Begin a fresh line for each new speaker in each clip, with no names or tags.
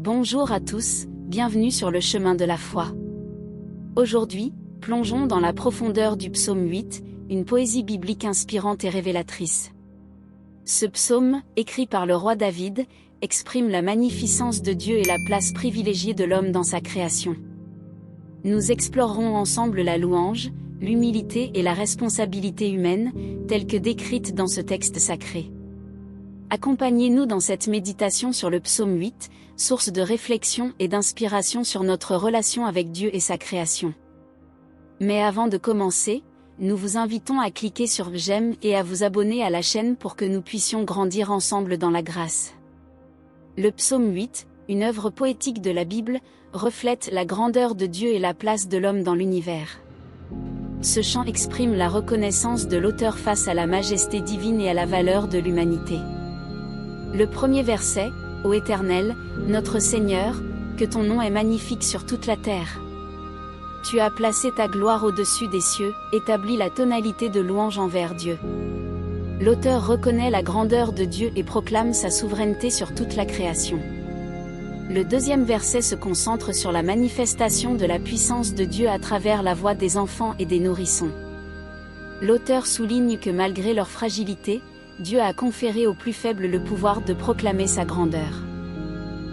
Bonjour à tous, bienvenue sur le chemin de la foi. Aujourd'hui, plongeons dans la profondeur du psaume 8, une poésie biblique inspirante et révélatrice. Ce psaume, écrit par le roi David, exprime la magnificence de Dieu et la place privilégiée de l'homme dans sa création. Nous explorerons ensemble la louange, l'humilité et la responsabilité humaine, telles que décrites dans ce texte sacré. Accompagnez-nous dans cette méditation sur le psaume 8, source de réflexion et d'inspiration sur notre relation avec Dieu et sa création. Mais avant de commencer, nous vous invitons à cliquer sur j'aime et à vous abonner à la chaîne pour que nous puissions grandir ensemble dans la grâce. Le psaume 8, une œuvre poétique de la Bible, reflète la grandeur de Dieu et la place de l'homme dans l'univers. Ce chant exprime la reconnaissance de l'auteur face à la majesté divine et à la valeur de l'humanité. Le premier verset, Ô Éternel, notre Seigneur, que ton nom est magnifique sur toute la terre. Tu as placé ta gloire au-dessus des cieux, établi la tonalité de louange envers Dieu. L'auteur reconnaît la grandeur de Dieu et proclame sa souveraineté sur toute la création. Le deuxième verset se concentre sur la manifestation de la puissance de Dieu à travers la voix des enfants et des nourrissons. L'auteur souligne que malgré leur fragilité, Dieu a conféré aux plus faibles le pouvoir de proclamer sa grandeur.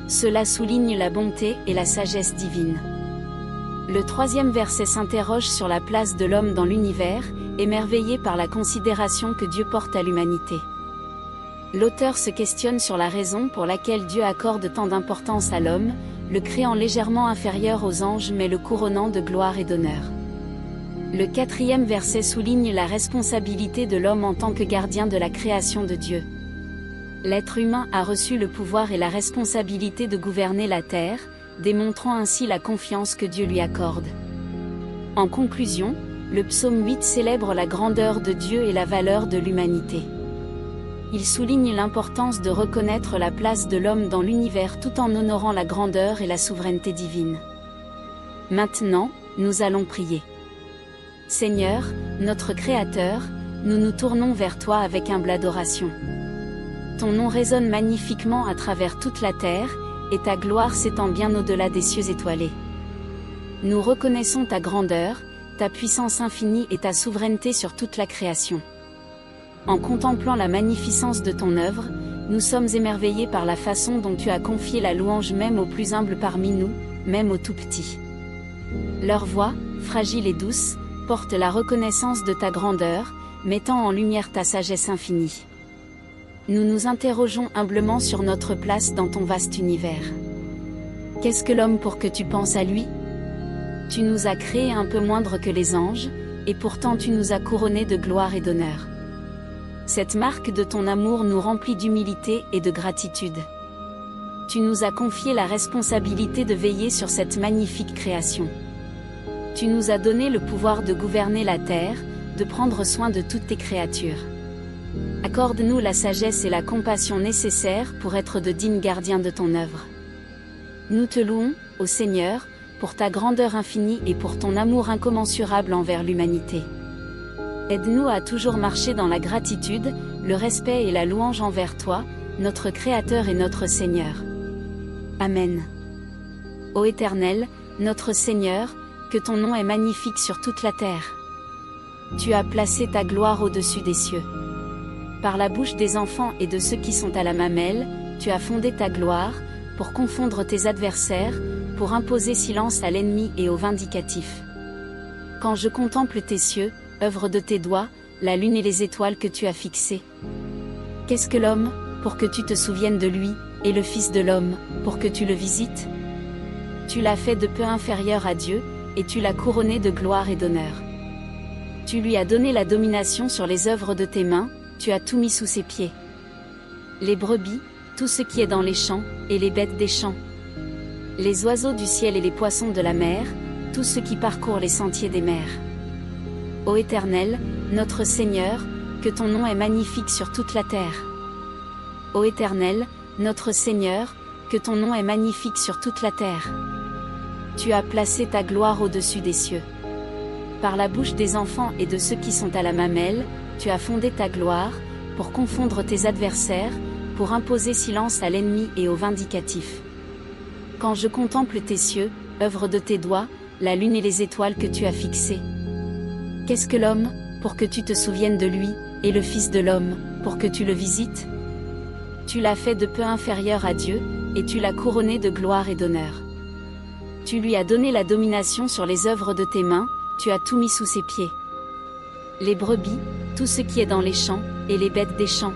Cela souligne la bonté et la sagesse divine. Le troisième verset s'interroge sur la place de l'homme dans l'univers, émerveillé par la considération que Dieu porte à l'humanité. L'auteur se questionne sur la raison pour laquelle Dieu accorde tant d'importance à l'homme, le créant légèrement inférieur aux anges mais le couronnant de gloire et d'honneur. Le quatrième verset souligne la responsabilité de l'homme en tant que gardien de la création de Dieu. L'être humain a reçu le pouvoir et la responsabilité de gouverner la terre, démontrant ainsi la confiance que Dieu lui accorde. En conclusion, le psaume 8 célèbre la grandeur de Dieu et la valeur de l'humanité. Il souligne l'importance de reconnaître la place de l'homme dans l'univers tout en honorant la grandeur et la souveraineté divine. Maintenant, nous allons prier. Seigneur, notre Créateur, nous nous tournons vers toi avec humble adoration. Ton nom résonne magnifiquement à travers toute la terre, et ta gloire s'étend bien au-delà des cieux étoilés. Nous reconnaissons ta grandeur, ta puissance infinie et ta souveraineté sur toute la création. En contemplant la magnificence de ton œuvre, nous sommes émerveillés par la façon dont tu as confié la louange même aux plus humbles parmi nous, même aux tout petits. Leur voix, fragile et douce, porte la reconnaissance de ta grandeur, mettant en lumière ta sagesse infinie. Nous nous interrogeons humblement sur notre place dans ton vaste univers. Qu'est-ce que l'homme pour que tu penses à lui? Tu nous as créés un peu moindres que les anges, et pourtant tu nous as couronnés de gloire et d'honneur. Cette marque de ton amour nous remplit d'humilité et de gratitude. Tu nous as confié la responsabilité de veiller sur cette magnifique création. Tu nous as donné le pouvoir de gouverner la terre, de prendre soin de toutes tes créatures. Accorde-nous la sagesse et la compassion nécessaires pour être de dignes gardiens de ton œuvre. Nous te louons, ô Seigneur, pour ta grandeur infinie et pour ton amour incommensurable envers l'humanité. Aide-nous à toujours marcher dans la gratitude, le respect et la louange envers toi, notre Créateur et notre Seigneur. Amen. Ô Éternel, notre Seigneur, que ton nom est magnifique sur toute la terre. Tu as placé ta gloire au-dessus des cieux. Par la bouche des enfants et de ceux qui sont à la mamelle, tu as fondé ta gloire, pour confondre tes adversaires, pour imposer silence à l'ennemi et au vindicatif. Quand je contemple tes cieux, œuvre de tes doigts, la lune et les étoiles que tu as fixées. Qu'est-ce que l'homme, pour que tu te souviennes de lui, et le Fils de l'homme, pour que tu le visites? Tu l'as fait de peu inférieur à Dieu, et tu l'as couronné de gloire et d'honneur. Tu lui as donné la domination sur les œuvres de tes mains, tu as tout mis sous ses pieds. Les brebis, tout ce qui est dans les champs, et les bêtes des champs. Les oiseaux du ciel et les poissons de la mer, tout ce qui parcourt les sentiers des mers. Ô Éternel, notre Seigneur, que ton nom est magnifique sur toute la terre. Ô Éternel, notre Seigneur, que ton nom est magnifique sur toute la terre. Tu as placé ta gloire au-dessus des cieux. Par la bouche des enfants et de ceux qui sont à la mamelle, tu as fondé ta gloire, pour confondre tes adversaires, pour imposer silence à l'ennemi et au vindicatif. Quand je contemple tes cieux, œuvre de tes doigts, la lune et les étoiles que tu as fixées. Qu'est-ce que l'homme, pour que tu te souviennes de lui, et le Fils de l'homme, pour que tu le visites? Tu l'as fait de peu inférieur à Dieu, et tu l'as couronné de gloire et d'honneur. Tu lui as donné la domination sur les œuvres de tes mains, tu as tout mis sous ses pieds. Les brebis, tout ce qui est dans les champs, et les bêtes des champs.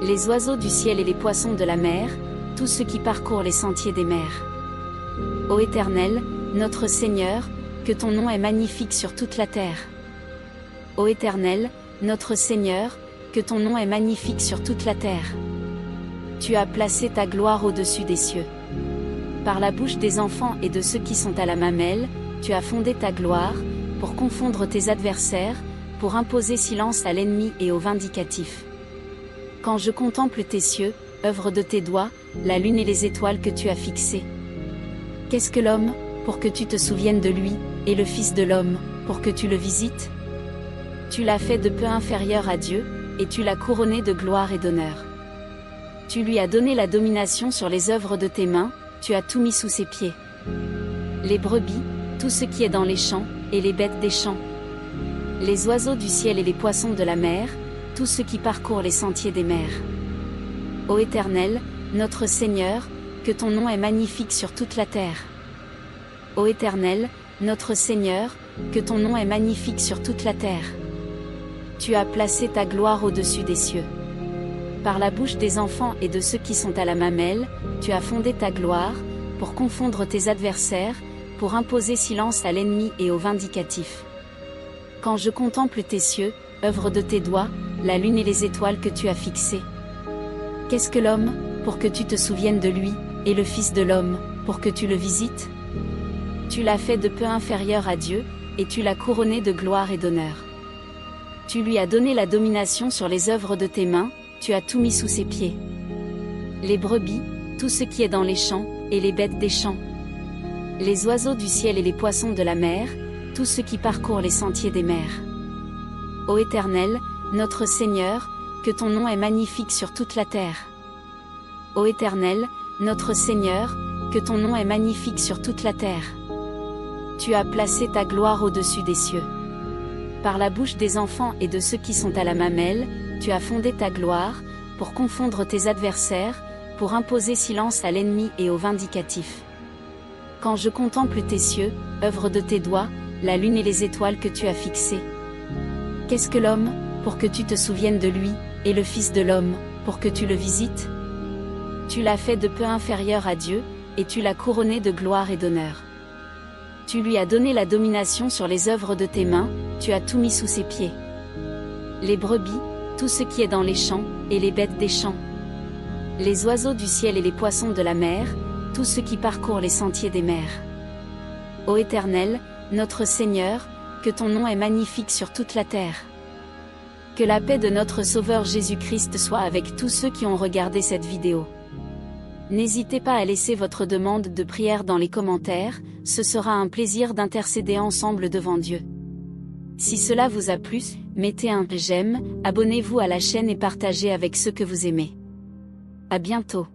Les oiseaux du ciel et les poissons de la mer, tout ce qui parcourt les sentiers des mers. Ô Éternel, notre Seigneur, que ton nom est magnifique sur toute la terre. Ô Éternel, notre Seigneur, que ton nom est magnifique sur toute la terre. Tu as placé ta gloire au-dessus des cieux. Par la bouche des enfants et de ceux qui sont à la mamelle, tu as fondé ta gloire, pour confondre tes adversaires, pour imposer silence à l'ennemi et au vindicatif. Quand je contemple tes cieux, œuvre de tes doigts, la lune et les étoiles que tu as fixées. Qu'est-ce que l'homme, pour que tu te souviennes de lui, et le Fils de l'homme, pour que tu le visites? Tu l'as fait de peu inférieur à Dieu, et tu l'as couronné de gloire et d'honneur. Tu lui as donné la domination sur les œuvres de tes mains, tu as tout mis sous ses pieds. Les brebis, tout ce qui est dans les champs, et les bêtes des champs. Les oiseaux du ciel et les poissons de la mer, tout ce qui parcourt les sentiers des mers. Ô Éternel, notre Seigneur, que ton nom est magnifique sur toute la terre. Ô Éternel, notre Seigneur, que ton nom est magnifique sur toute la terre. Tu as placé ta gloire au-dessus des cieux. Par la bouche des enfants et de ceux qui sont à la mamelle, tu as fondé ta gloire, pour confondre tes adversaires, pour imposer silence à l'ennemi et au vindicatif. Quand je contemple tes cieux, œuvre de tes doigts, la lune et les étoiles que tu as fixées. Qu'est-ce que l'homme, pour que tu te souviennes de lui, et le Fils de l'homme, pour que tu le visites? Tu l'as fait de peu inférieur à Dieu, et tu l'as couronné de gloire et d'honneur. Tu lui as donné la domination sur les œuvres de tes mains, tu as tout mis sous ses pieds. Les brebis, tout ce qui est dans les champs, et les bêtes des champs. Les oiseaux du ciel et les poissons de la mer, tout ce qui parcourt les sentiers des mers. Ô Éternel, notre Seigneur, que ton nom est magnifique sur toute la terre. Ô Éternel, notre Seigneur, que ton nom est magnifique sur toute la terre. Tu as placé ta gloire au-dessus des cieux. Par la bouche des enfants et de ceux qui sont à la mamelle, tu as fondé ta gloire, pour confondre tes adversaires, pour imposer silence à l'ennemi et au vindicatif. Quand je contemple tes cieux, œuvre de tes doigts, la lune et les étoiles que tu as fixées. Qu'est-ce que l'homme, pour que tu te souviennes de lui, et le Fils de l'homme, pour que tu le visites? Tu l'as fait de peu inférieur à Dieu, et tu l'as couronné de gloire et d'honneur. Tu lui as donné la domination sur les œuvres de tes mains, tu as tout mis sous ses pieds. Les brebis, tout ce qui est dans les champs, et les bêtes des champs. Les oiseaux du ciel et les poissons de la mer, tout ce qui parcourt les sentiers des mers. Ô Éternel, notre Seigneur, que ton nom est magnifique sur toute la terre. Que la paix de notre Sauveur Jésus-Christ soit avec tous ceux qui ont regardé cette vidéo. N'hésitez pas à laisser votre demande de prière dans les commentaires, ce sera un plaisir d'intercéder ensemble devant Dieu. Si cela vous a plu, mettez un j'aime, abonnez-vous à la chaîne et partagez avec ceux que vous aimez. À bientôt.